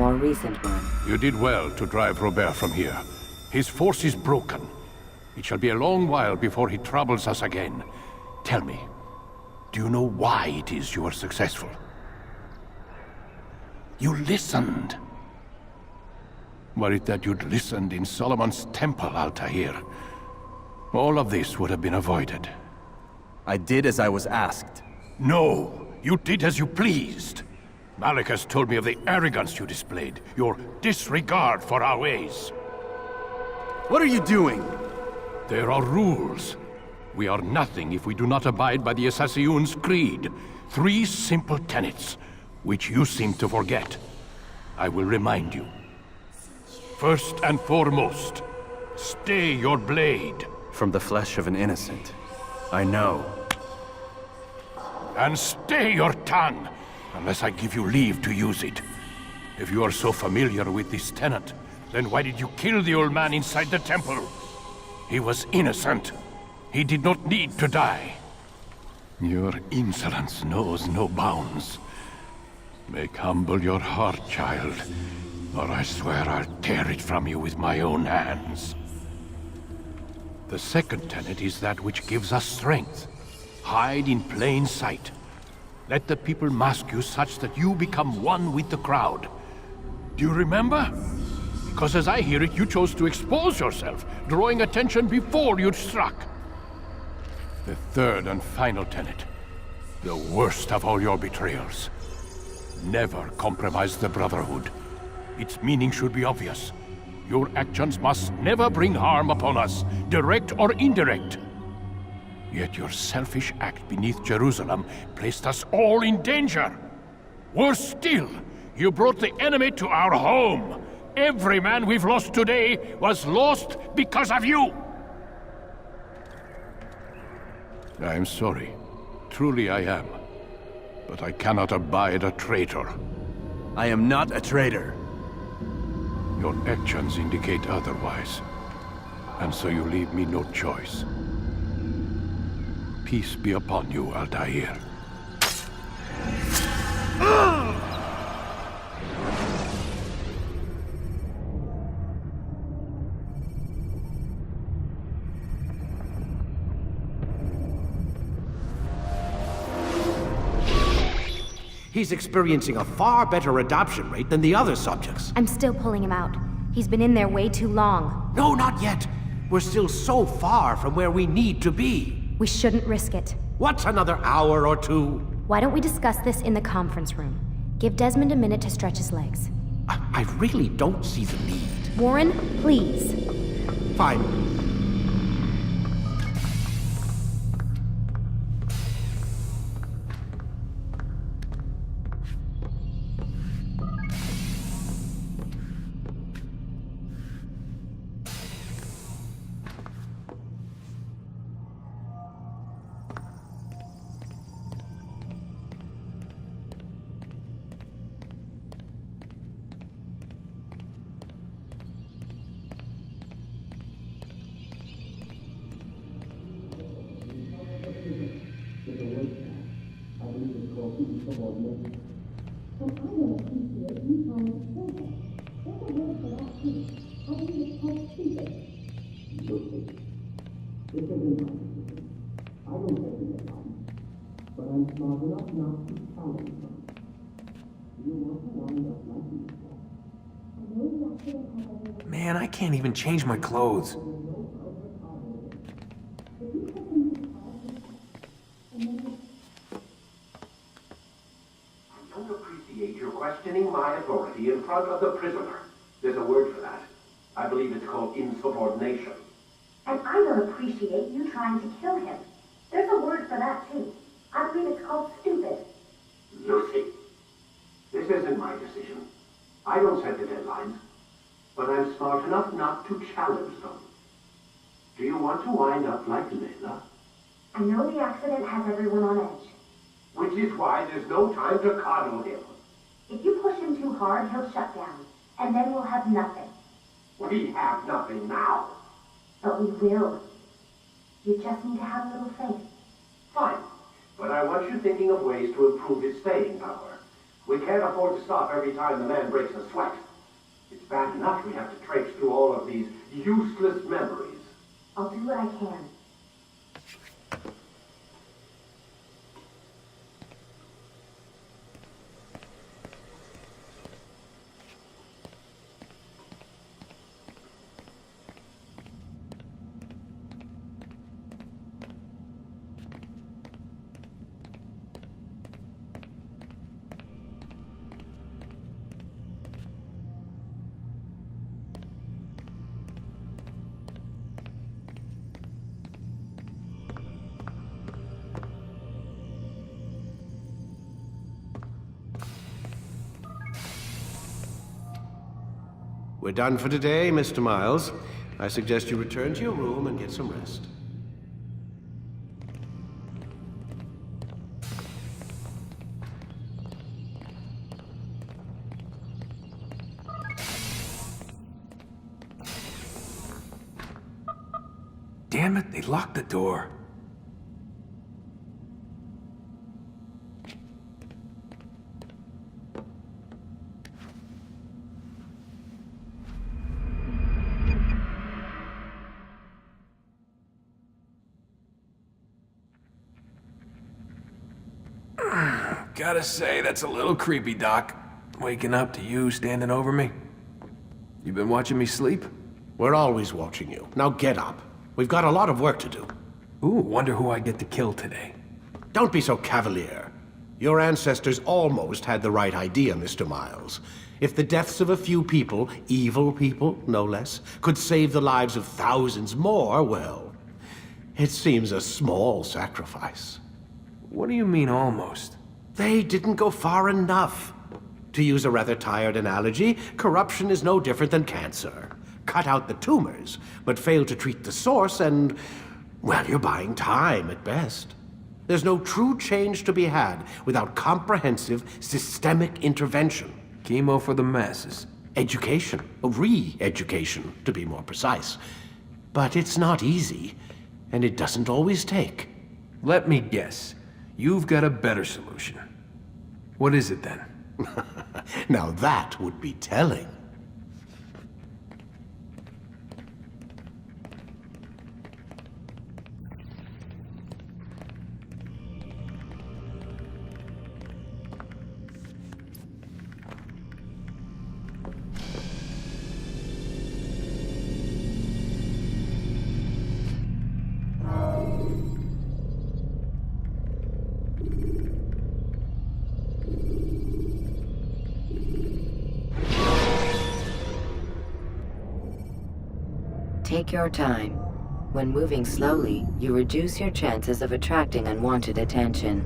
more recent one. You did well to drive Robert from here. His force is broken. It shall be a long while before he troubles us again. Tell me, do you know why it is you are successful? You listened. Were it that you'd listened in Solomon's temple, Altair, all of this would have been avoided. I did as I was asked. No, you did as you pleased. Malik has told me of the arrogance you displayed, your disregard for our ways. What are you doing? There are rules. We are nothing if we do not abide by the Assassin's creed. 3 simple tenets, which you seem to forget. I will remind you. First and foremost, stay your blade. From the flesh of an innocent. I know. And stay your tongue, unless I give you leave to use it. If you are so familiar with this tenet, then why did you kill the old man inside the temple? He was innocent. He did not need to die. Your insolence knows no bounds. Make humble your heart, child, or I swear I'll tear it from you with my own hands. The second tenet is that which gives us strength. Hide in plain sight. Let the people mask you such that you become one with the crowd. Do you remember? Because as I hear it, you chose to expose yourself, drawing attention before you'd struck. The third and final tenet. The worst of all your betrayals. Never compromise the Brotherhood. Its meaning should be obvious. Your actions must never bring harm upon us, direct or indirect. Yet your selfish act beneath Jerusalem placed us all in danger. Worse still, you brought the enemy to our home. Every man we've lost today was lost because of you. I am sorry. Truly I am. But I cannot abide a traitor. I am not a traitor. Your actions indicate otherwise. And so you leave me no choice. Peace be upon you, Altair. He's experiencing a far better adoption rate than the other subjects. I'm still pulling him out. He's been in there way too long. No, not yet. We're still so far from where we need to be. We shouldn't risk it. What's another hour or two? Why don't we discuss this in the conference room? Give Desmond a minute to stretch his legs. I really don't see the need. Warren, please. Fine. Man, I can't even change my clothes. I don't appreciate you questioning my authority in front of the prisoner. There's a word for that. I believe it's called insubordination. And I don't appreciate you trying to kill him. There's a word for that, too. I believe it's called stupid. Lucy, this isn't my decision. I don't set the deadlines, but I'm smart enough not to challenge them. Do you want to wind up like Layla? I know the accident has everyone on edge. Which is why there's no time to coddle him. If you push him too hard, he'll shut down, and then we'll have nothing. We have nothing now. But we will. You just need to have a little faith. Fine, but I want you thinking of ways to improve his staying power. We can't afford to stop every time the man breaks a sweat. It's bad enough we have to traipse through all of these useless memories. I'll do what I can. We're done for today, Mr. Miles. I suggest you return to your room and get some rest. Damn it, they locked the door. Gotta say, that's a little creepy, Doc. Waking up to you standing over me. You been watching me sleep? We're always watching you. Now get up. We've got a lot of work to do. Ooh, wonder who I get to kill today. Don't be so cavalier. Your ancestors almost had the right idea, Mr. Miles. If the deaths of a few people, evil people, no less, could save the lives of thousands more, well, it seems a small sacrifice. What do you mean, almost? They didn't go far enough. To use a rather tired analogy, corruption is no different than cancer. Cut out the tumors, but fail to treat the source and, well, you're buying time at best. There's no true change to be had without comprehensive, systemic intervention. Chemo for the masses. Education, re-education, to be more precise. But it's not easy, and it doesn't always take. Let me guess. You've got a better solution. What is it then? Now that would be telling. Take your time. When moving slowly, you reduce your chances of attracting unwanted attention.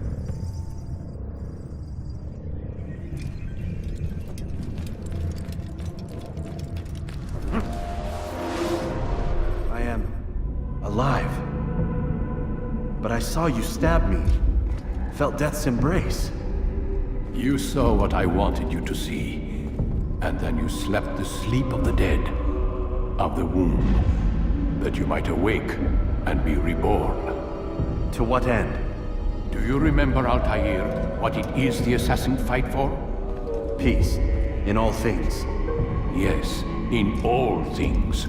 I am alive. But I saw you stab me. Felt death's embrace. You saw what I wanted you to see, and then you slept the sleep of the dead, of the womb, that you might awake and be reborn. To what end? Do you remember, Altair, what it is the assassins fight for? Peace. In all things. Yes, in all things.